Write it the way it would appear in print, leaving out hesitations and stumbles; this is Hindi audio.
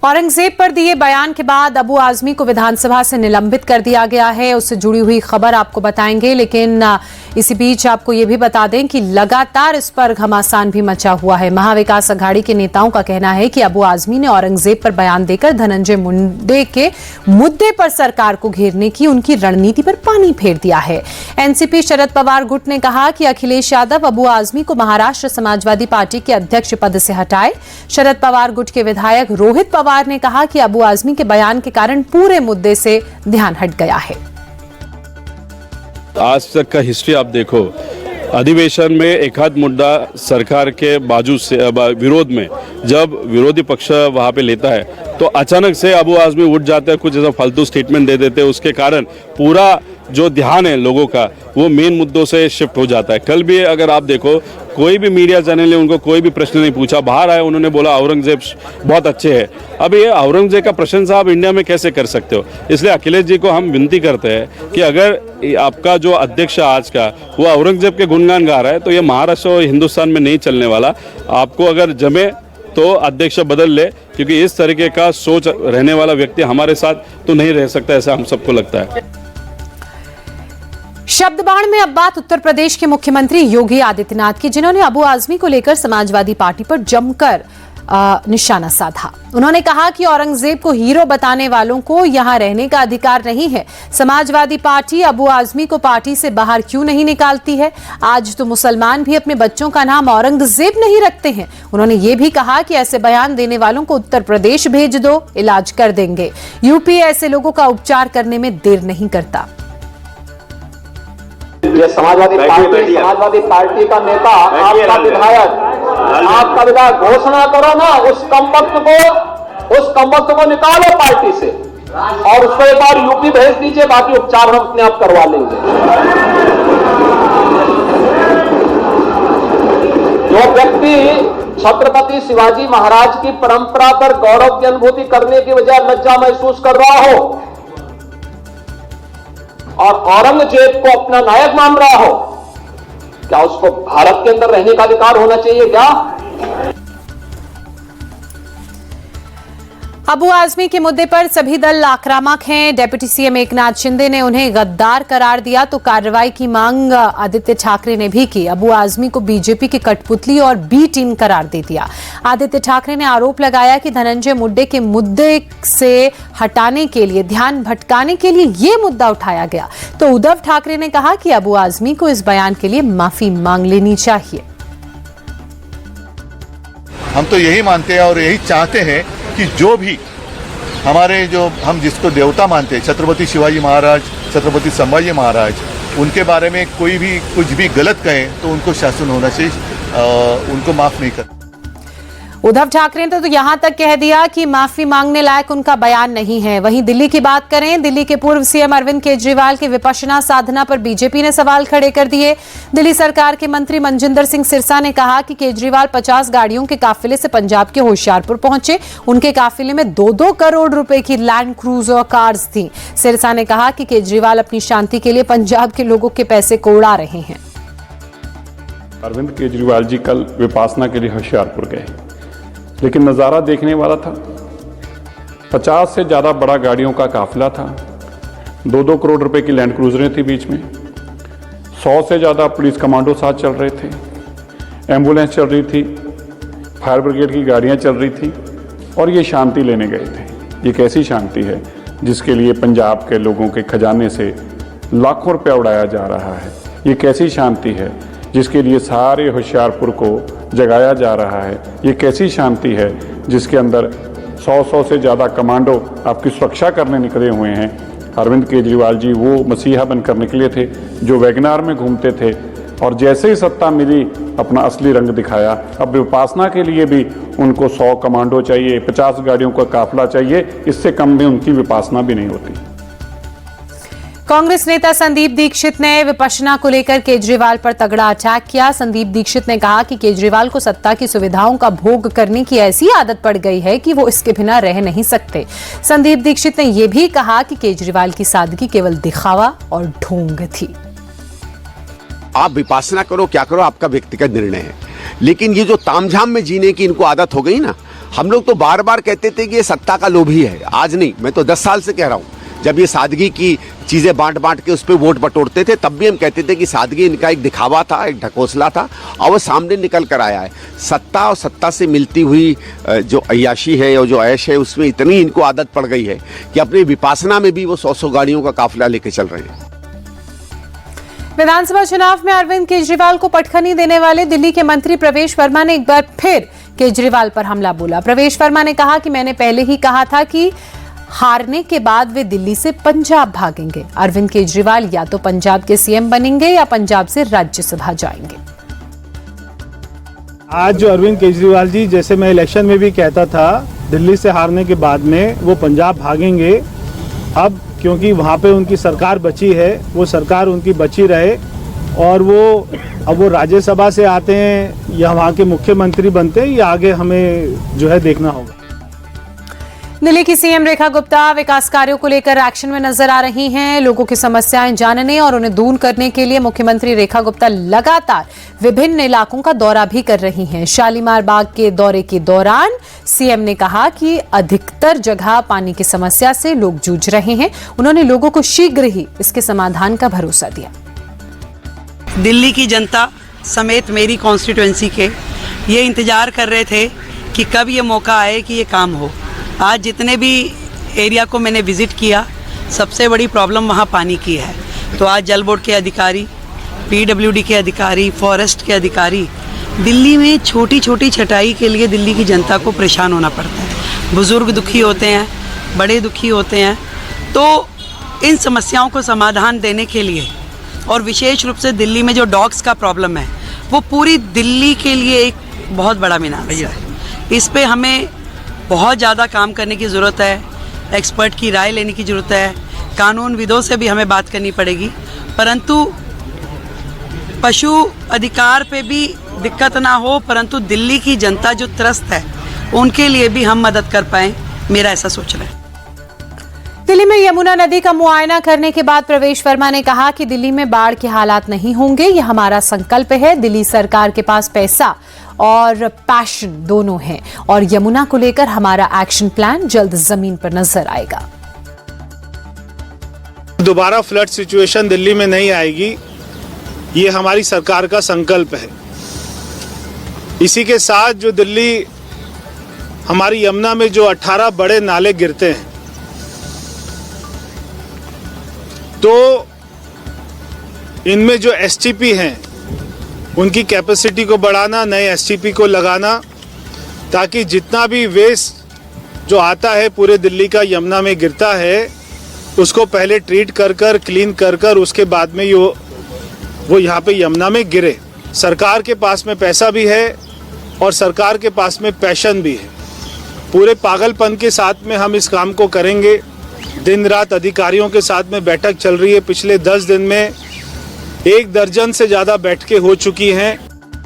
औरंगजेब पर दिए बयान के बाद अबू आजमी को विधानसभा से निलंबित कर दिया गया है। उससे जुड़ी हुई खबर आपको बताएंगे, लेकिन इसी बीच आपको ये भी बता दें कि लगातार इस पर घमासान भी मचा हुआ है। महाविकास अघाड़ी के नेताओं का कहना है कि अबू आजमी ने औरंगजेब पर बयान देकर धनंजय मुंडे के मुद्दे पर सरकार को घेरने की उनकी रणनीति पर पानी फेर दिया है। एनसीपी शरद पवार गुट ने कहा कि अखिलेश यादव अबू आजमी को महाराष्ट्र समाजवादी पार्टी के अध्यक्ष पद से हटाए। शरद पवार गुट के विधायक रोहित पवार ने कहा कि अबू आजमी के बयान के कारण पूरे मुद्दे से ध्यान हट गया है। आज तक का हिस्ट्री आप देखो, अधिवेशन में एक आध मुद्दा सरकार के बाजू से विरोध में जब विरोधी पक्ष वहां पे लेता है तो अचानक से अबू आजमी उठ जाते हैं, कुछ ऐसा फालतू स्टेटमेंट दे देते हैं। उसके कारण पूरा जो ध्यान है लोगों का वो मेन मुद्दों से शिफ्ट हो जाता है। कल भी अगर आप देखो, कोई भी मीडिया चैनल ने उनको कोई भी प्रश्न नहीं पूछा, बाहर आए उन्होंने बोला औरंगजेब बहुत अच्छे हैं। अब ये औरंगजेब का प्रशंसा आप इंडिया में कैसे कर सकते हो? इसलिए अखिलेश जी को हम विनती करते हैं कि अगर आपका जो अध्यक्ष आज का वो औरंगजेब के गुणगान गा रहा है तो ये महाराष्ट्र और हिंदुस्तान में नहीं चलने वाला। आपको अगर जमे तो अध्यक्ष बदल ले, क्योंकि इस तरीके का सोच रहने वाला व्यक्ति हमारे साथ तो नहीं रह सकता, ऐसा हम सबको लगता है। शब्द बाण में अब बात उत्तर प्रदेश के मुख्यमंत्री योगी आदित्यनाथ की, जिन्होंने अबू आजमी को लेकर समाजवादी पार्टी पर जमकर निशाना साधा। उन्होंने कहा कि औरंगजेब को हीरो बताने वालों को यहां रहने का अधिकार नहीं है। समाजवादी पार्टी अबू आजमी को पार्टी से बाहर क्यों नहीं निकालती है? आज तो मुसलमान भी अपने बच्चों का नाम औरंगजेब नहीं रखते हैं। उन्होंने ये भी कहा कि ऐसे बयान देने वालों को उत्तर प्रदेश भेज दो, इलाज कर देंगे। यूपी ऐसे लोगों का उपचार करने में देर नहीं करता। ये समाजवादी पार्टी का नेता, आपका विधायक घोषणा करो ना, उस कमबख्त को निकालो पार्टी से और उसको एक बार यूपी भेज दीजिए, बाकी उपचार हम अपने आप करवा लेंगे। जो व्यक्ति छत्रपति शिवाजी महाराज की परंपरा पर गौरव की अनुभूति करने की बजाय लज्जा महसूस कर रहा हो और औरंगजेब को अपना नायक मान रहा हो, क्या उसको भारत के अंदर रहने का अधिकार होना चाहिए क्या? अबू आजमी के मुद्दे पर सभी दल आक्रामक हैं। डिप्टी सीएम एकनाथ शिंदे ने उन्हें गद्दार करार दिया तो कार्रवाई की मांग आदित्य ठाकरे ने भी की। अबू आजमी को बीजेपी की कठपुतली और बी टीम करार दे दिया। आदित्य ठाकरे ने आरोप लगाया कि धनंजय मुंडे के मुद्दे से हटाने के लिए, ध्यान भटकाने के लिए ये मुद्दा उठाया गया। तो उद्धव ठाकरे ने कहा कि अबू आजमी को इस बयान के लिए माफी मांग लेनी चाहिए। हम तो यही मानते हैं और यही चाहते हैं कि जो भी हमारे हम जिसको देवता मानते हैं, छत्रपति शिवाजी महाराज, छत्रपति संभाजी महाराज, उनके बारे में कोई भी कुछ भी गलत कहें तो उनको शासन होना चाहिए, उनको माफ नहीं कर। उद्धव ठाकरे ने तो यहां तक कह दिया कि माफी मांगने लायक उनका बयान नहीं है। वहीं दिल्ली की बात करें, दिल्ली के पूर्व सीएम अरविंद केजरीवाल की विपश्यना साधना पर बीजेपी ने सवाल खड़े कर दिए। दिल्ली सरकार के मंत्री मनजिंदर सिंह सिरसा ने कहा कि केजरीवाल 50 गाड़ियों के काफिले से पंजाब के होशियारपुर पहुंचे। उनके काफिले में 2-2 करोड़ रुपए की लैंड क्रूजर कार्स थी। सिरसा ने कहा कि केजरीवाल अपनी शांति के लिए पंजाब के लोगों के पैसे को उड़ा रहे हैं। अरविंद केजरीवाल जी कल विपासना के लिए होशियारपुर गए, लेकिन नज़ारा देखने वाला था। 50 से ज़्यादा बड़ा गाड़ियों का काफिला था, 2-2 करोड़ रुपए की लैंड क्रूजरें थी बीच में, 100 से ज़्यादा पुलिस कमांडो साथ चल रहे थे, एम्बुलेंस चल रही थी, फायर ब्रिगेड की गाड़ियां चल रही थी और ये शांति लेने गए थे। ये कैसी शांति है जिसके लिए पंजाब के लोगों के खजाने से लाखों रुपया उड़ाया जा रहा है? ये कैसी शांति है जिसके लिए सारे होशियारपुर को जगाया जा रहा है? ये कैसी शांति है जिसके अंदर 100 से ज़्यादा कमांडो आपकी सुरक्षा करने निकले हुए हैं? अरविंद केजरीवाल जी वो मसीहा बनकर निकले थे जो वैगनार में घूमते थे और जैसे ही सत्ता मिली अपना असली रंग दिखाया। अब विपासना के लिए भी उनको 100 कमांडो चाहिए, 50 गाड़ियों का काफिला चाहिए, इससे कम में उनकी विपासना भी नहीं होती। कांग्रेस नेता संदीप दीक्षित ने विपश्यना को लेकर केजरीवाल पर तगड़ा अटैक किया। संदीप दीक्षित ने कहा कि केजरीवाल को सत्ता की सुविधाओं का भोग करने की ऐसी आदत पड़ गई है कि वो इसके बिना रह नहीं सकते। संदीप दीक्षित ने यह भी कहा कि केजरीवाल की सादगी केवल दिखावा और ढोंग थी। आप विपासना करो, क्या करो, आपका व्यक्तिगत निर्णय है, लेकिन ये जो तामझाम में जीने की इनको आदत हो गई ना, हम लोग तो बार बार कहते थे कि ये सत्ता का लोभी है, आज नहीं, मैं तो 10 साल से कह रहा हूँ। जब ये सादगी की चीज़ें बांट बांट के उस पर वोट बटोरते थे तब भी हम कहते थे कि सादगी इनका एक दिखावा था, एक ढकोसला था, और वो सामने निकल कर आया है। सत्ता और सत्ता से मिलती हुई जो अय्याशी है और जो ऐश है उसमें इतनी इनको आदत पड़ गई है कि अपनी विपासना में भी वो 100 गाड़ियों का काफिला लेके चल रहे हैं। विधानसभा चुनाव में अरविंद केजरीवाल को पटखनी देने वाले दिल्ली के मंत्री प्रवेश वर्मा ने एक बार फिर केजरीवाल पर हमला बोला। प्रवेश वर्मा ने कहा कि मैंने पहले ही कहा था कि हारने के बाद वे दिल्ली से पंजाब भागेंगे। अरविंद केजरीवाल या तो पंजाब के सीएम बनेंगे या पंजाब से राज्यसभा जाएंगे। आज जो अरविंद केजरीवाल जी, जैसे मैं इलेक्शन में भी कहता था, दिल्ली से हारने के बाद में वो पंजाब भागेंगे। अब क्योंकि वहाँ पे उनकी सरकार बची है, वो सरकार उनकी बची रहे, और अब वो राज्यसभा से आते हैं या वहाँ के मुख्यमंत्री बनते हैं, ये आगे हमें जो है देखना होगा। दिल्ली की सीएम रेखा गुप्ता विकास कार्यों को लेकर एक्शन में नजर आ रही हैं। लोगों की समस्याएं जानने और उन्हें दूर करने के लिए मुख्यमंत्री रेखा गुप्ता लगातार विभिन्न इलाकों का दौरा भी कर रही हैं। शालीमार बाग के दौरे के दौरान सीएम ने कहा कि अधिकतर जगह पानी की समस्या से लोग जूझ रहे हैं। उन्होंने लोगों को शीघ्र ही इसके समाधान का भरोसा दिया। दिल्ली की जनता समेत मेरी कॉन्स्टिट्यूएंसी के ये इंतजार कर रहे थे कि कब ये मौका आए कि ये काम हो। आज जितने भी एरिया को मैंने विज़िट किया, सबसे बड़ी प्रॉब्लम वहाँ पानी की है। तो आज जल बोर्ड के अधिकारी, पीडब्ल्यूडी के अधिकारी, फॉरेस्ट के अधिकारी, दिल्ली में छोटी छोटी छटाई के लिए दिल्ली की जनता को परेशान होना पड़ता है। बुज़ुर्ग दुखी होते हैं, बड़े दुखी होते हैं। तो इन समस्याओं को समाधान देने के लिए, और विशेष रूप से दिल्ली में जो डॉग्स का प्रॉब्लम है, वो पूरी दिल्ली के लिए एक बहुत बड़ा मीनार है। इस पे हमें बहुत ज़्यादा काम करने की ज़रूरत है, एक्सपर्ट की राय लेने की ज़रूरत है, कानूनविदों से भी हमें बात करनी पड़ेगी। परंतु पशु अधिकार पे भी दिक्कत ना हो, परंतु दिल्ली की जनता जो त्रस्त है उनके लिए भी हम मदद कर पाएँ, मेरा ऐसा सोचना है। दिल्ली में यमुना नदी का मुआयना करने के बाद प्रवेश वर्मा ने कहा कि दिल्ली में बाढ़ के हालात नहीं होंगे, यह हमारा संकल्प है। दिल्ली सरकार के पास पैसा और पैशन दोनों हैं और यमुना को लेकर हमारा एक्शन प्लान जल्द जमीन पर नजर आएगा। दोबारा फ्लड सिचुएशन दिल्ली में नहीं आएगी, ये हमारी सरकार का संकल्प है। इसी के साथ जो दिल्ली हमारी यमुना में जो 18 बड़े नाले गिरते हैं, तो इनमें जो एसटीपी हैं उनकी कैपेसिटी को बढ़ाना, नए एसटीपी को लगाना, ताकि जितना भी वेस्ट जो आता है पूरे दिल्ली का यमुना में गिरता है उसको पहले ट्रीट कर कर क्लीन कर कर उसके बाद में वो यहाँ पे यमुना में गिरे। सरकार के पास में पैसा भी है और सरकार के पास में पैशन भी है। पूरे पागलपन के साथ में हम इस काम को करेंगे। दिन रात अधिकारियों के साथ में बैठक चल रही है। पिछले 10 दिन में 1 दर्जन से ज़्यादा बैठकें हो चुकी हैं।